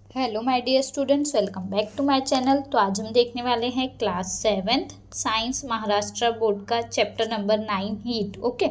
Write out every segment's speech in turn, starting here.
Hello my dear students, welcome back to my channel. तो आज हम देखने वाले हैं class 7th science Maharashtra board का chapter number 9 heat. Okay,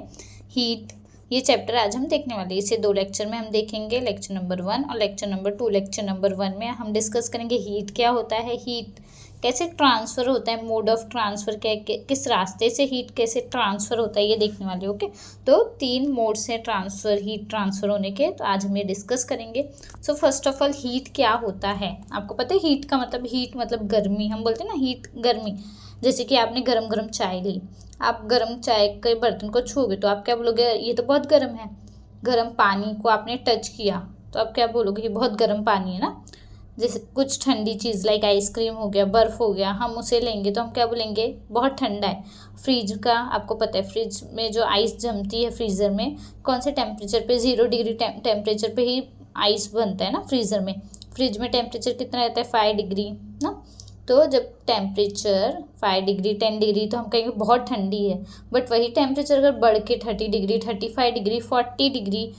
heat ये चैप्टर आज हम देखने वाले हैं। इसे 2 लेक्चर में हम देखेंगे, लेक्चर नंबर 1 और लेक्चर नंबर 2। लेक्चर नंबर 1 में हम डिस्कस करेंगे हीट क्या होता है, हीट कैसे ट्रांसफ़र होता है, मोड ऑफ ट्रांसफ़र क्या है, किस रास्ते से हीट कैसे ट्रांसफ़र होता है, ये देखने वाले। ओके, तो 3 मोड्स हैं ट्रांसफ़र, हीट ट्रांसफ़र होने के, तो आज हम ये डिस्कस करेंगे। सो फर्स्ट ऑफ ऑल हीट क्या होता है, आपको पता है हीट का मतलब? हीट मतलब गर्मी, हम बोलते हैं ना हीट गर्मी। जैसे कि आपने गरम गरम चाय ली, आप गरम चाय के बर्तन को छूओगे तो आप क्या बोलोगे? ये तो बहुत गर्म है। गरम पानी को आपने टच किया तो आप क्या बोलोगे? ये बहुत गर्म पानी है ना। जैसे कुछ ठंडी चीज़ लाइक आइसक्रीम हो गया, बर्फ़ हो गया, हम उसे लेंगे तो हम क्या बोलेंगे? बहुत ठंडा है। फ्रिज का आपको पता है, फ्रिज में जो आइस जमती है फ्रीज़र में, कौन से टेम्परेचर पे? 0 डिग्री टेम्परेचर पे ही आइस बनता है ना फ्रीज़र में। फ्रिज में टेम्परेचर कितना रहता है? 5 डिग्री ना। तो जब टेम्परेचर 5 डिग्री 10 डिग्री तो हम कहेंगे बहुत ठंडी है। बट वही टेम्परेचर अगर बढ़ के 30 डिग्री 35 डिग्री 40 डिग्री,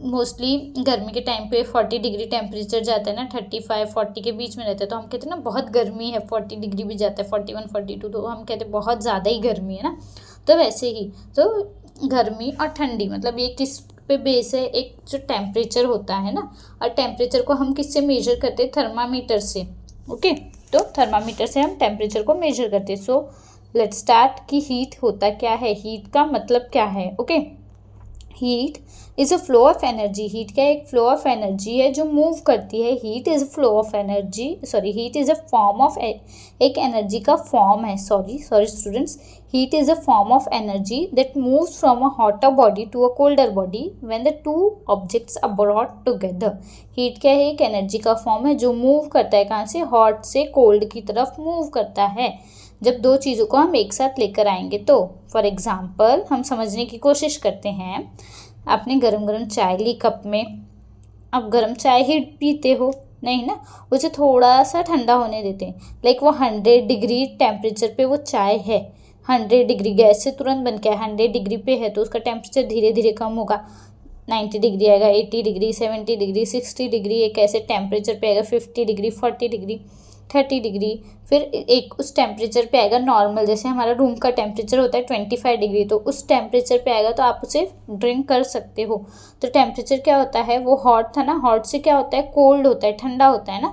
मोस्टली गर्मी के टाइम पे 40 डिग्री टेम्परेचर जाता है ना, 35-40 के बीच में रहता है, तो हम कहते हैं ना बहुत गर्मी है। 40 डिग्री भी जाता है, 41-42, तो हम कहते हैं बहुत ज़्यादा ही गर्मी है ना। तो वैसे ही तो गर्मी और ठंडी मतलब ये किस पे बेस है? एक जो टेम्परेचर होता है ना, और टेम्परेचर को हम किससे मेजर करते हैं? थर्मामीटर से। ओके, तो थर्मामीटर से हम टेम्परेचर को मेजर करते हैं। सो लेट्स स्टार्ट कि हीट होता क्या है, हीट का मतलब क्या है। Okay, heat is a flow of energy. Heat क्या है? एक फ्लो ऑफ एनर्जी है जो मूव करती है। Heat is a flow of energy, sorry, heat is a form of, एक एनर्जी का फॉर्म है। Sorry students, heat is a form of energy that moves from a hotter body to a colder body when the two objects are brought together. Heat क्या है? एक energy का form है जो move करता है, कहाँ से? हॉट से कोल्ड की तरफ मूव करता है। जब दो चीज़ों को हम एक साथ लेकर आएंगे तो फॉर एग्जाम्पल हम समझने की कोशिश करते हैं। आपने गरम गरम चाय ली कप में, अब गरम चाय ही पीते हो नहीं ना, उसे थोड़ा सा ठंडा होने देते हैं। लाइक वो 100 डिग्री टेम्परेचर पे वो चाय है, 100 डिग्री गैस से तुरंत बन के 100 डिग्री पे है, तो उसका टेम्परेचर धीरे धीरे कम होगा। 90 डिग्री आएगा, 80 डिग्री 70 डिग्री 60 डिग्री, एक ऐसे टेम्परेचर पे आएगा 50 डिग्री 40 डिग्री 30 डिग्री। फिर एक उस टेम्परेचर पे आएगा नॉर्मल, जैसे हमारा रूम का टेम्परेचर होता है 25 डिग्री, तो उस टेम्परेचर पे आएगा तो आप उसे ड्रिंक कर सकते हो। तो टेम्परेचर क्या होता है? वो हॉट था ना, हॉट से क्या होता है? कोल्ड होता है, ठंडा होता है ना।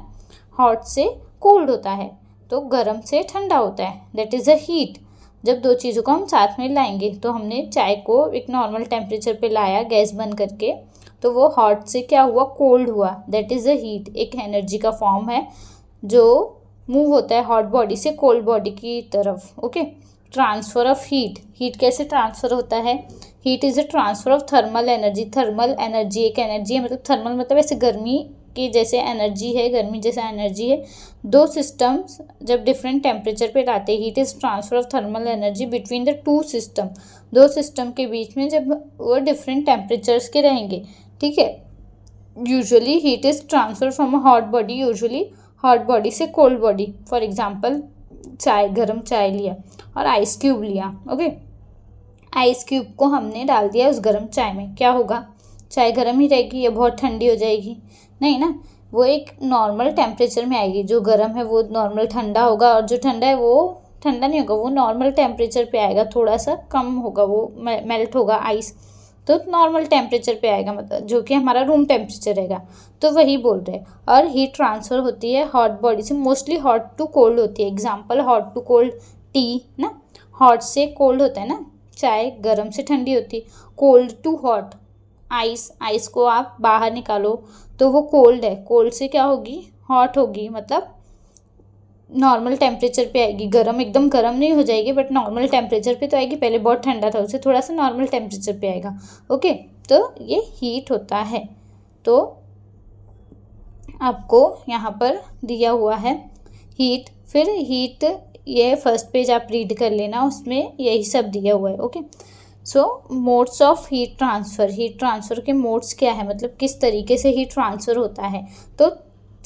हॉट से कोल्ड होता है तो गर्म से ठंडा होता है, दैट इज़ अ हीट। जब दो चीज़ों को हम साथ में लाएंगे, तो हमने चाय को एक नॉर्मल टेम्परेचर पे लाया गैस बंद करके, तो वो हॉट से क्या हुआ? कोल्ड हुआ, दैट इज़ अ हीट। एक एनर्जी का फॉर्म है जो मूव होता है हॉट बॉडी से कोल्ड बॉडी की तरफ। Okay, transfer of heat, heat कैसे ट्रांसफ़र होता है? Heat is a transfer of thermal energy. Thermal energy एक एनर्जी है, मतलब थर्मल मतलब ऐसे गर्मी की जैसे एनर्जी है, गर्मी जैसा एनर्जी है। दो सिस्टम्स जब डिफरेंट टेम्परेचर पे लाते हैं, heat is transfer of thermal energy between the two system. दो सिस्टम के बीच में जब वो डिफरेंट टेम्परेचर्स के रहेंगे, ठीक है। Usually heat is transfer from a hot body, usually hot body से कोल्ड बॉडी। फॉर एग्जाम्पल चाय, गर्म चाय लिया और आइस क्यूब लिया। ओके, आइस क्यूब को हमने डाल दिया उस गर्म चाय में, क्या होगा? चाय गर्म ही रहेगी या बहुत ठंडी हो जाएगी? नहीं ना, वो एक नॉर्मल टेम्परेचर में आएगी। जो गर्म है वो नॉर्मल ठंडा होगा, और जो ठंडा है वो ठंडा नहीं होगा, वो नॉर्मल टेम्परेचर पे आएगा, थोड़ा सा कम होगा, वो मेल्ट होगा आइस, तो नॉर्मल टेम्परेचर पे आएगा, मतलब जो कि हमारा रूम टेम्परेचर रहेगा। तो वही बोल रहे हैं। और हीट ट्रांसफ़र होती है हॉट बॉडी से, मोस्टली हॉट टू कोल्ड होती है। Example hot to cold tea ना, हॉट से कोल्ड होता है ना, चाय गर्म से ठंडी होती है। Cold to hot ice, ice को आप बाहर निकालो तो वो कोल्ड है, कोल्ड से क्या होगी? हॉट होगी, मतलब नॉर्मल टेम्परेचर पे आएगी। गर्म एकदम गर्म नहीं हो जाएगी, बट नॉर्मल टेम्परेचर पे तो आएगी। पहले बहुत ठंडा था, उससे थोड़ा सा नॉर्मल टेम्परेचर पे आएगा। ओके, तो ये हीट होता है। तो आपको यहाँ पर दिया हुआ है हीट, फिर हीट, ये फर्स्ट पेज आप रीड कर लेना, उसमें यही सब दिया हुआ है। Okay, so modes of heat transfer, heat transfer के मोड्स क्या है, मतलब किस तरीके से हीट ट्रांसफ़र होता है। तो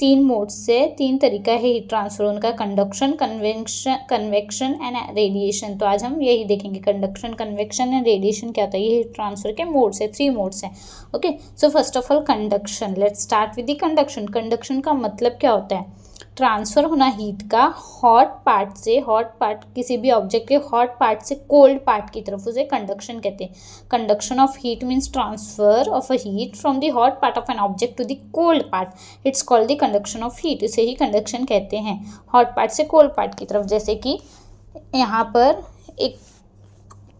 तीन मोड से, तीन तरीका है हीट ट्रांसफर उनका, कंडक्शन, कन्वेक्शन एंड रेडिएशन। तो आज हम यही देखेंगे, कंडक्शन, कन्वेक्शन एंड रेडिएशन क्या होता है। ये हीट ट्रांसफर के मोड्स है, 3 मोड्स हैं। Okay, so first of all conduction, let's start with the conduction. Conduction का मतलब क्या होता है? ट्रांसफर होना हीट का हॉट पार्ट से, हॉट पार्ट किसी भी ऑब्जेक्ट के हॉट पार्ट से कोल्ड पार्ट की तरफ, उसे कंडक्शन कहते हैं। Conduction of heat means transfer of a heat from the hot part of an object to the cold part, it's called the conduction of heat. इसे ही conduction कहते हैं, hot part से cold part की तरफ। जैसे कि यहाँ पर एक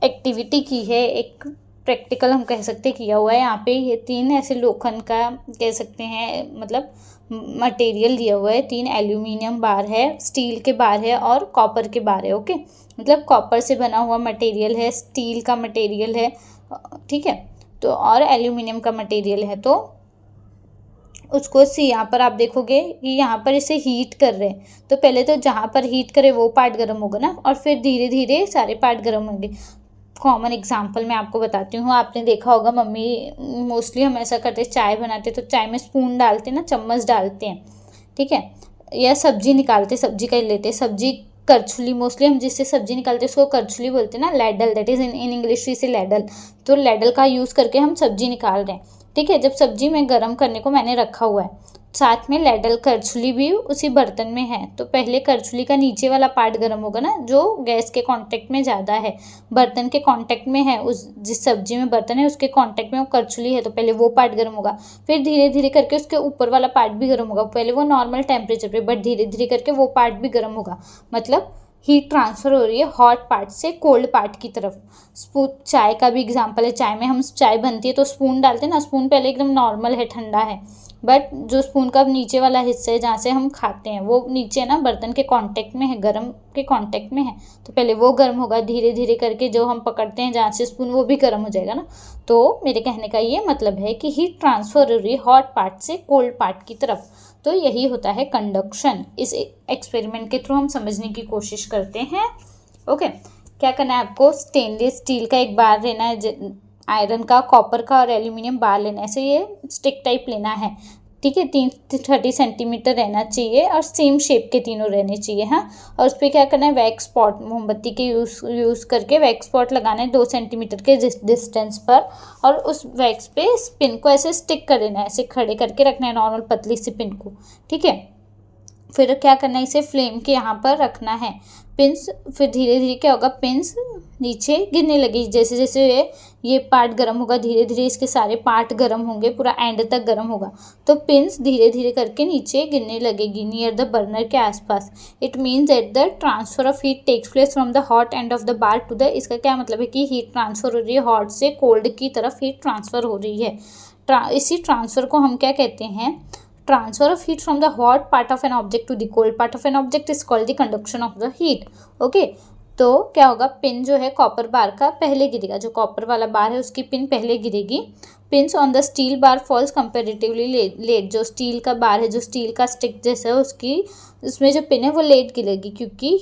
एक्टिविटी की है, एक प्रैक्टिकल हम कह सकते किया हुआ है। यहाँ पे ये 3 ऐसे लोखंड का कह सकते हैं मतलब मटेरियल दिया हुआ है, 3 एल्यूमिनियम बार है, स्टील के बार है और कॉपर के बार है। ओके, मतलब कॉपर से बना हुआ मटेरियल है, स्टील का मटेरियल है, ठीक है, तो और एल्यूमिनियम का मटेरियल है। तो उसको यहाँ पर आप देखोगे कि यहाँ पर इसे हीट कर रहे हैं, तो पहले तो जहाँ पर हीट करे वो पार्ट गर्म होगा ना, और फिर धीरे धीरे सारे पार्ट गर्म होंगे। कॉमन एग्जांपल मैं आपको बताती हूँ, आपने देखा होगा मम्मी मोस्टली हम ऐसा करते, चाय बनाते तो चाय में स्पून डालते ना, चम्मच डालते हैं, ठीक है, या सब्जी निकालते, सब्जी का लेते, सब्जी करछुली, मोस्टली हम जिससे सब्जी निकालते हैं उसको करछुली बोलते हैं ना, ladle, that is in English इसे लैडल। तो लैडल का यूज़ करके हम सब्जी निकाल रहे हैं, ठीक है। जब सब्जी में गर्म करने को मैंने रखा हुआ है, साथ में लैडल करछुली भी उसी बर्तन में है, तो पहले करछुली का नीचे वाला पार्ट गर्म होगा ना, जो गैस के कांटेक्ट में ज़्यादा है, बर्तन के कांटेक्ट में है, उस जिस सब्जी में बर्तन है उसके कांटेक्ट में वो करछुली है, तो पहले वो पार्ट गर्म होगा, फिर धीरे धीरे करके उसके ऊपर वाला पार्ट भी गर्म होगा। पहले वो नॉर्मल टेम्परेचर पे, बट धीरे धीरे करके वो पार्ट भी गर्म होगा। मतलब हीट ट्रांसफ़र हो रही है हॉट पार्ट से कोल्ड पार्ट की तरफ। स्पून, चाय का भी एग्जांपल है, चाय में हम चाय बनती है तो स्पून डालते हैं ना, स्पून पहले एकदम नॉर्मल है, ठंडा है, बट जो स्पून का नीचे वाला हिस्सा है जहाँ से हम खाते हैं वो नीचे ना बर्तन के कांटेक्ट में है, गर्म के कांटेक्ट में है, तो पहले वो गर्म होगा, धीरे धीरे करके जो हम पकड़ते हैं जहाँ से स्पून वो भी गर्म हो जाएगा ना। तो मेरे कहने का ये मतलब है कि हीट ट्रांसफर हो रही है हॉट पार्ट से कोल्ड पार्ट की तरफ, तो यही होता है कंडक्शन। इस एक्सपेरिमेंट के थ्रू हम समझने की कोशिश करते हैं। ओके, क्या करना है आपको? स्टेनलेस स्टील का एक बार लेना है, आयरन का, कॉपर का और एल्यूमिनियम बार लेना है, ऐसे ये स्टिक टाइप लेना है, ठीक है। 30 सेंटीमीटर रहना चाहिए और सेम शेप के तीनों रहने चाहिए, हाँ। और उस पर क्या करना है? वैक्स स्पॉट, मोमबत्ती के यूज़ करके वैक्स स्पॉट लगाना है 2 सेंटीमीटर के डिस्टेंस पर, और उस वैक्स पे पिन को ऐसे स्टिक कर देना है, ऐसे खड़े करके रखना है नॉर्मल पतली सी पिन को, ठीक है। फिर क्या करना है? इसे फ्लेम के यहाँ पर रखना है, पिंस, फिर धीरे धीरे क्या होगा? पिंस नीचे गिरने लगी, जैसे जैसे ये पार्ट गर्म होगा धीरे धीरे इसके सारे पार्ट गर्म होंगे, पूरा एंड तक गर्म होगा, तो पिंस धीरे धीरे करके नीचे गिरने लगेगी नियर द बर्नर के आसपास। It means that the transfer of heat takes place from the hot end of the bar to the, इसका क्या मतलब है कि हीट ट्रांसफर हो रही है, हॉट से कोल्ड की तरफ हीट ट्रांसफर हो रही है। इसी ट्रांसफर को हम क्या कहते हैं? Transfer of heat from the hot part of an object to the cold part of an object is called the conduction of the heat. Okay, तो क्या होगा? पिन जो है कॉपर बार का पहले गिरेगा, जो कॉपर वाला बार है उसकी पिन पहले गिरेगी। Pins on the steel bar falls comparatively late, जो स्टील का बार है, जो स्टील का स्टिक जैसा है उसकी, उसमें जो पिन है वो लेट गिरेगी, क्योंकि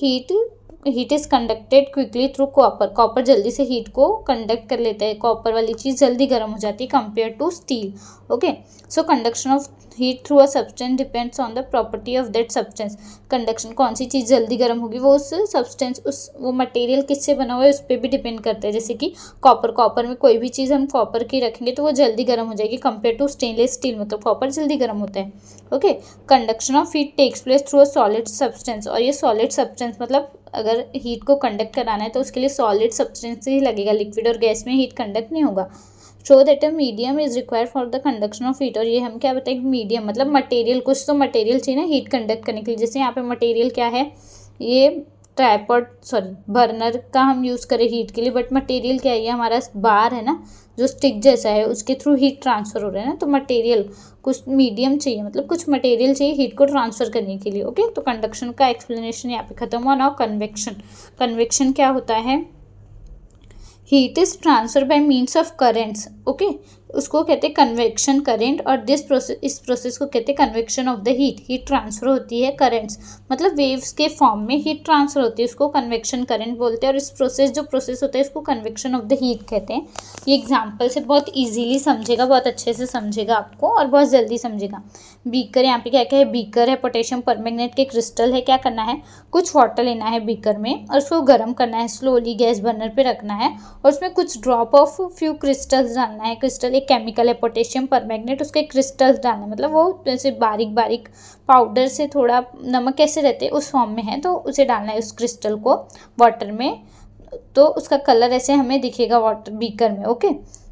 heat is conducted quickly through copper, copper जल्दी से हीट को कंडक्ट कर लेता है, कॉपर वाली चीज़ जल्दी गर्म हो जाती है compare to steel. Okay, so conduction of heat through a substance depends on the property of that substance. Conduction, कौन सी चीज़ जल्दी गर्म होगी, वो उस सब्सटेंस, वो मटेरियल किससे बना हुआ है उस पर भी डिपेंड करता है। जैसे कि कॉपर में कोई भी चीज़ हम कॉपर की रखेंगे तो वो जल्दी गर्म हो जाएगी कंपेयर टू स्टेनलेस स्टील, मतलब कॉपर जल्दी गर्म होता है। Okay, conduction of heat takes place through a solid substance, और ये सॉलिड सब्सटेंस मतलब अगर हीट को कंडक्ट कराना है तो उसके लिए सॉलिड सब्सटेंस ही लगेगा, लिक्विड और गैस में हीट कंडक्ट नहीं होगा। Show that a medium is required for the conduction of heat, और ये हम क्या बताएं? मीडियम मतलब मटेरियल, कुछ तो मटेरियल चाहिए ना हीट कंडक्ट करने के लिए। जैसे यहाँ पे मटेरियल क्या है? ये ट्राइपॉड, सॉरी बर्नर का हम यूज़ करें हीट के लिए, बट मटेरियल क्या है? ये हमारा बार है ना, जो स्टिक जैसा है, उसके थ्रू हीट ट्रांसफ़र हो रहा है ना, तो मटेरियल कुछ मीडियम चाहिए, मतलब कुछ मटेरियल चाहिए हीट को ट्रांसफ़र करने के लिए। ओके, तो कंडक्शन का एक्सप्लेनेशन यहाँ पे खत्म हुआ। नाउ कन्वेक्शन, कन्वेक्शन क्या होता है? Heat is transfer by means of currents. Okay, उसको कहते हैं कन्वेक्शन करंट, और इस प्रोसेस को कहते हैं convection of the heat transfer होती है करंट्स, मतलब वेव्स के फॉर्म में हीट ट्रांसफर होती है, उसको कन्वेक्शन करंट बोलते हैं। और इस जो प्रोसेस होता है इसको कन्वेक्शन ऑफ द हीट कहते हैं। ये एग्जाम्पल से बहुत ईजिली समझेगा, बहुत अच्छे से समझेगा आपको और बहुत जल्दी समझेगा। बीकर, यहाँ पे क्या क्या है, बीकर है, पोटेशियम परमैंगनेट के क्रिस्टल है। क्या करना है, कुछ वाटर लेना है बीकर में और उसको गर्म करना है, स्लोली गैस बर्नर पे रखना है और उसमें कुछ ड्रॉप ऑफ फ्यू क्रिस्टल्स डालना है। क्रिस्टल एक केमिकल है पोटेशियम परमैंगनेट, उसके क्रिस्टल्स डालना है, मतलब वो जैसे बारीक बारीक पाउडर से थोड़ा नमक कैसे रहते हैं उस फॉर्म में है, तो उसे डालना है उस क्रिस्टल को वाटर में, तो उसका कलर ऐसे हमें दिखेगा वाटर बीकर में। Okay,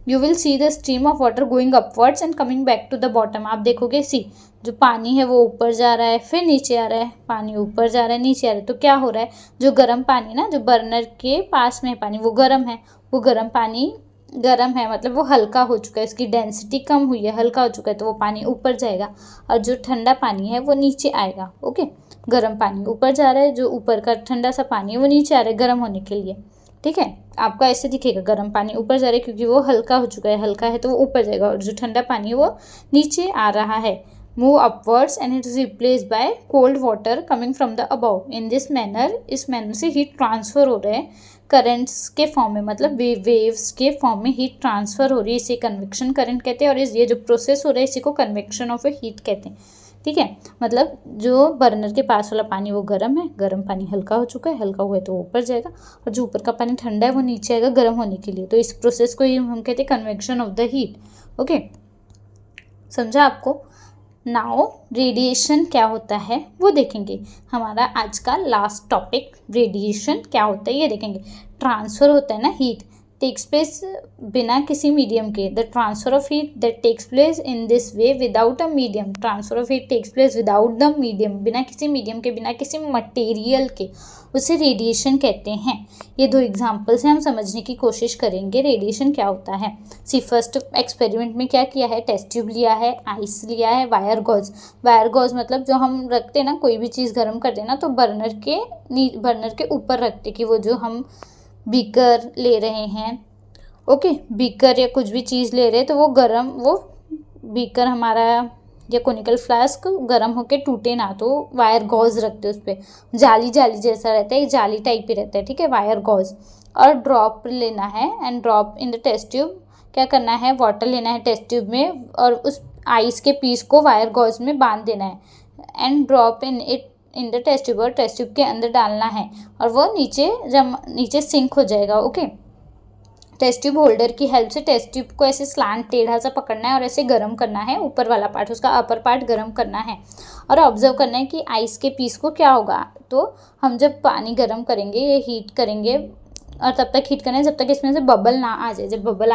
you will see the stream of water going upwards and coming back to the bottom. आप देखोगे सी जो पानी है वो ऊपर जा रहा है फिर नीचे आ रहा है, पानी ऊपर जा रहा है नीचे आ रहा है, तो क्या हो रहा है, जो गर्म पानी ना, जो बर्नर के पास में है पानी वो गर्म है, वो गर्म पानी गर्म है मतलब वो हल्का हो चुका है, इसकी डेंसिटी कम हुई है, हल्का हो चुका है, तो वो पानी ऊपर जाएगा और जो ठंडा पानी है वो नीचे आएगा। ओके, गर्म पानी ऊपर जा रहा है, जो ऊपर का ठंडा सा पानी है वो नीचे आ रहा है गर्म होने के लिए। ठीक है, आपको ऐसे दिखेगा गर्म पानी ऊपर जा रहा है क्योंकि वो हल्का हो चुका है, हल्का है तो वो ऊपर जाएगा, और जो ठंडा पानी है वो नीचे आ रहा है। Move upwards and it is replace by cold water coming from the above. In this manner, इस मैनर से हीट ट्रांसफर हो रहा है करंट्स के फॉर्म में, मतलब वेव्स के फॉर्म में हीट ट्रांसफर हो रही है, इसे कन्वेक्शन करंट कहते हैं। और ये जो प्रोसेस हो रहा है इसी को कन्वेक्शन ऑफ ए हीट कहते हैं। ठीक है, मतलब जो बर्नर के पास वाला पानी वो गर्म है, गर्म पानी हल्का हो चुका है, हल्का हुआ है तो वो ऊपर जाएगा, और जो ऊपर का पानी ठंडा है वो नीचे आएगा गर्म होने के लिए, तो इस प्रोसेस को ही हम कहते हैं convection of the heat. Okay, समझा आपको। नाउ रेडिएशन क्या होता है वो देखेंगे। हमारा आज का लास्ट टॉपिक रेडिएशन क्या होता है ये देखेंगे। ट्रांसफर होता है ना हीट, टेक्स प्लेस बिना किसी मीडियम के। The transfer of heat that takes place in this way without a medium. Transfer of heat takes place without the medium, बिना किसी मीडियम के, बिना किसी मटेरियल के, उसे रेडिएशन कहते हैं। ये दो एग्जाम्पल से हम समझने की कोशिश करेंगे रेडिएशन क्या होता है। सी फर्स्ट एक्सपेरिमेंट में क्या किया है, टेस्ट ट्यूब लिया है, आइस लिया है, वायर गॉज। वायर गॉज मतलब जो हम रखते हैं ना, कोई भी चीज़ गर्म करते हैं ना तो बर्नर के ऊपर रखते कि वो जो हम बीकर ले रहे हैं, ओके, बीकर या कुछ भी चीज़ ले रहे हैं तो वो बीकर हमारा या कोनिकल फ्लास्क गर्म होके टूटे ना, तो वायर गॉज रखते हैं उस पर, जाली जैसा रहता है, जाली टाइप ही रहता है। ठीक है, वायर गॉज। और ड्रॉप लेना है and drop in the test tube. क्या करना है, वाटर लेना है टेस्ट ट्यूब में और उस आइस के पीस को वायर गॉज में बांध देना है and drop in the test tube, और टेस्ट ट्यूब के अंदर डालना है और वो नीचे सिंक हो जाएगा। ओके, टेस्ट ट्यूब होल्डर की हेल्प से टेस्ट ट्यूब को ऐसे स्लांट टेढ़ा सा पकड़ना है और ऐसे गर्म करना है, ऊपर वाला पार्ट, उसका अपर पार्ट गर्म करना है और ऑब्जर्व करना है कि आइस के पीस को क्या होगा। तो हम जब पानी गर्म करेंगे, ये हीट करेंगे और तब तक हीट करना है जब तक इसमें से बबल ना आ जाए। जब बबल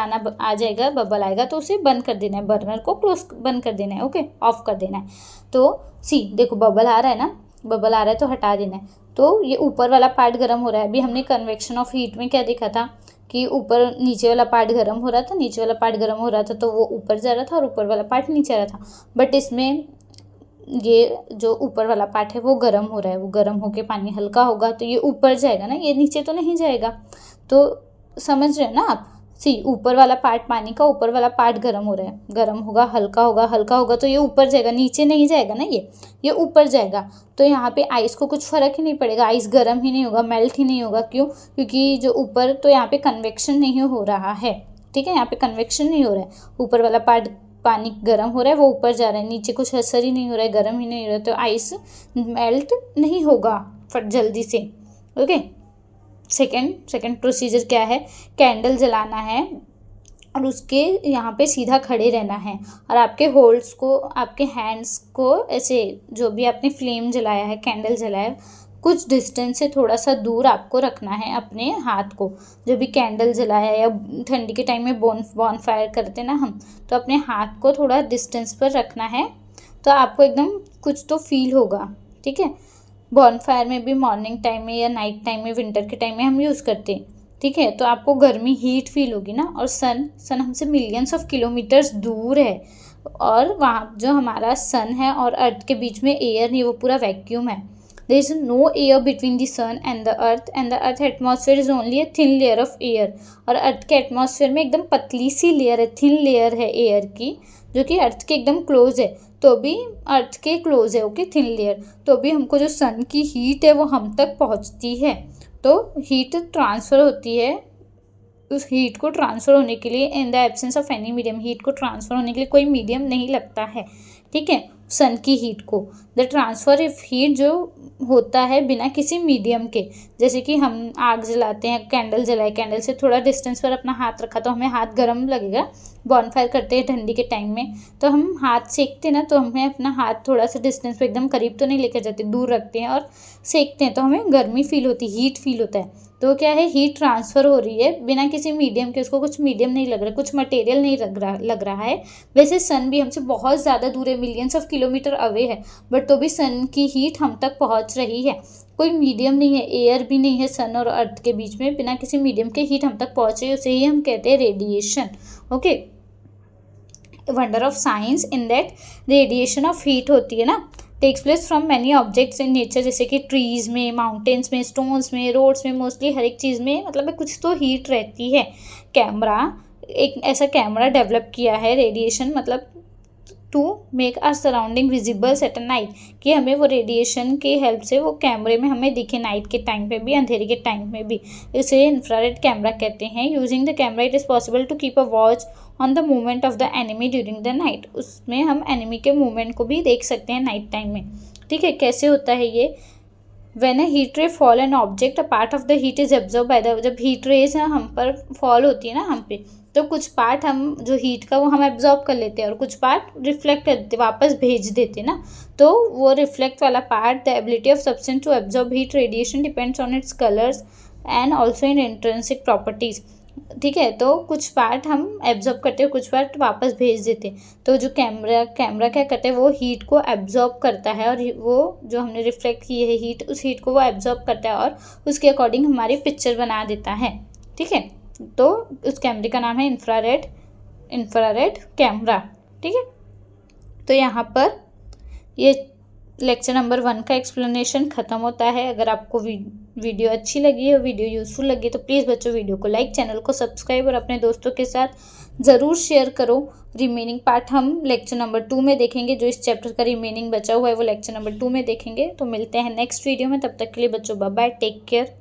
बबल आएगा तो उसे बंद कर देना है, बर्नर को क्लोज बंद कर देना है। ओके, ऑफ कर देना है। तो सी देखो बबल आ रहा है ना, बबल आ रहा है तो हटा देना है। तो ये ऊपर वाला पार्ट गर्म हो रहा है। अभी हमने कन्वेक्शन ऑफ हीट में क्या देखा था कि ऊपर नीचे वाला पार्ट गर्म हो रहा था, नीचे वाला पार्ट गर्म हो रहा था तो वो ऊपर जा रहा था और ऊपर वाला पार्ट नीचे आ रहा था। बट इसमें ये जो ऊपर वाला पार्ट है वो गर्म हो रहा है, वो गर्म होके पानी हल्का होगा तो ये ऊपर जाएगा ना, ये नीचे तो नहीं जाएगा। तो समझ रहे हैं ना आप। सी ऊपर वाला पार्ट पानी का, ऊपर वाला पार्ट गर्म हो रहा है, गर्म होगा हल्का होगा तो ये ऊपर जाएगा, नीचे नहीं जाएगा ना, ये ऊपर जाएगा। तो यहाँ पे आइस को कुछ फर्क ही नहीं पड़ेगा, आइस गर्म ही नहीं होगा, मेल्ट ही नहीं होगा। क्यों? क्योंकि जो ऊपर, तो यहाँ पे कन्वेक्शन नहीं हो रहा है। ठीक है, यहाँ पे कन्वेक्शन नहीं हो रहा है, ऊपर वाला पार्ट पानी गर्म हो रहा है वो ऊपर जा रहा है, नीचे कुछ असर ही नहीं हो रहा है, गर्म ही नहीं हो रहा है, तो आइस मेल्ट नहीं होगा फट जल्दी से। ओके, सेकेंड प्रोसीजर क्या है, कैंडल जलाना है और उसके यहाँ पे सीधा खड़े रहना है और आपके होल्ड्स को, आपके हैंड्स को ऐसे, जो भी आपने फ्लेम जलाया है, कैंडल जलाया है, कुछ डिस्टेंस से थोड़ा सा दूर आपको रखना है अपने हाथ को। जो भी कैंडल जलाया या ठंडी के टाइम में बॉन फायर करते ना हम, तो अपने हाथ को थोड़ा डिस्टेंस पर रखना है तो आपको एकदम कुछ तो फील होगा। ठीक है, बॉन फायर में भी मॉर्निंग टाइम में या नाइट टाइम में, विंटर के टाइम में हम यूज़ करते हैं। ठीक है, तो आपको गर्मी हीट फील होगी ना। और सन हमसे मिलियंस ऑफ किलोमीटर्स दूर है और वहाँ जो हमारा सन है और अर्थ के बीच में एयर नहीं, वो पूरा वैक्यूम है। There is no air between the sun and the earth atmosphere is only a thin layer of air. और अर्थ के एटमॉस्फेयर में एकदम पतली सी लेयर है, थिन लेयर है एयर की, जो कि अर्थ के एकदम क्लोज है, तो भी अर्थ के क्लोज है, ओके, थिन लेयर, तो भी हमको जो सन की हीट है वो हम तक पहुंचती है। तो हीट ट्रांसफ़र होती है, उस हीट को ट्रांसफ़र होने के लिए in the absence of any medium, heat को ट्रांसफ़र होने के लिए कोई मीडियम नहीं लगता है, ठीक है, सन की हीट को। द ट्रांसफ़र ऑफ हीट जो होता है बिना किसी मीडियम के, जैसे कि हम आग जलाते हैं, कैंडल जलाए, कैंडल से थोड़ा डिस्टेंस पर अपना हाथ रखा तो हमें हाथ गर्म लगेगा, बॉनफायर करते हैं ठंडी के टाइम में, तो हम हाथ सेकते हैं ना, तो हमें अपना हाथ थोड़ा सा डिस्टेंस पे एकदम करीब तो नहीं लेकर जाते, दूर रखते हैं और सेकते हैं, तो हमें गर्मी फील होती है, हीट फील होता है। तो क्या है, हीट ट्रांसफ़र हो रही है बिना किसी मीडियम के, उसको कुछ मीडियम नहीं लग रहा, कुछ मटेरियल नहीं लग रहा है। वैसे सन भी हमसे बहुत ज़्यादा दूर है, मिलियंस ऑफ किलोमीटर अवे है, बट तो भी सन की हीट हम तक पहुंच रही है, कोई मीडियम नहीं है, एयर भी नहीं है सन और अर्थ के बीच में, बिना किसी मीडियम के हीट हम तक पहुंच रही है, उसे ही हम कहते हैं radiation, okay. Wonder of science in that radiation of heat होती है ना, takes place from many objects in nature, जैसे कि ट्रीज में, माउंटेन्स में, स्टोन्स में, रोड्स में, मोस्टली हर एक चीज़ में मतलब कुछ तो हीट रहती है। कैमरा, एक ऐसा कैमरा डेवलप किया है, रेडिएशन मतलब to make our surrounding visibles at a night, कि हमें वो रेडिएशन की हेल्प से वो कैमरे में हमें दिखे नाइट के टाइम पे भी, अंधेरे के टाइम में भी, इसे इंफ्रारेड कैमरा कहते हैं। Using the camera it is possible to keep a watch on the movement of the enemy during the night, उसमें हम एनिमी के मूवमेंट को भी देख सकते हैं नाइट टाइम में, ठीक है। कैसे होता है ये, व्हेन अ हीट रे fall an object a part of the heat is absorb by the, जब हीट रेज हम पर फॉल होती है ना हम पे, तो कुछ पार्ट हम जो हीट का वो हम एब्जॉर्ब कर लेते हैं और कुछ पार्ट रिफ्लेक्ट कर देते, वापस भेज देते ना, तो वो रिफ्लेक्ट वाला part, the ability of substance to absorb heat radiation depends on its colours and also in intrinsic properties, ठीक है। तो कुछ पार्ट हम एब्जॉर्ब करते हैं, कुछ पार्ट वापस भेज देते हैं, तो जो कैमरा क्या करता है, वो हीट को एब्जॉर्ब करता है, और वो जो हमने रिफ्लेक्ट की है हीट, उस हीट को वो एब्जॉर्ब करता है और उसके अकॉर्डिंग हमारी पिक्चर बना देता है, ठीक है। तो उस कैमरे का नाम है इंफ्रारेड कैमरा, ठीक है। तो यहाँ पर ये लेक्चर नंबर 1 का एक्सप्लेनेशन ख़त्म होता है। अगर आपको वीडियो अच्छी लगी है, वीडियो यूज़फुल लगी तो प्लीज़ बच्चों वीडियो को लाइक, चैनल को सब्सक्राइब और अपने दोस्तों के साथ ज़रूर शेयर करो। रिमेनिंग पार्ट हम लेक्चर नंबर 2 में देखेंगे, जो इस चैप्टर का रिमेनिंग बचा हुआ है वो लेक्चर नंबर 2 में देखेंगे। तो मिलते हैं नेक्स्ट वीडियो में, तब तक के लिए बच्चों बाय बाय, टेक केयर।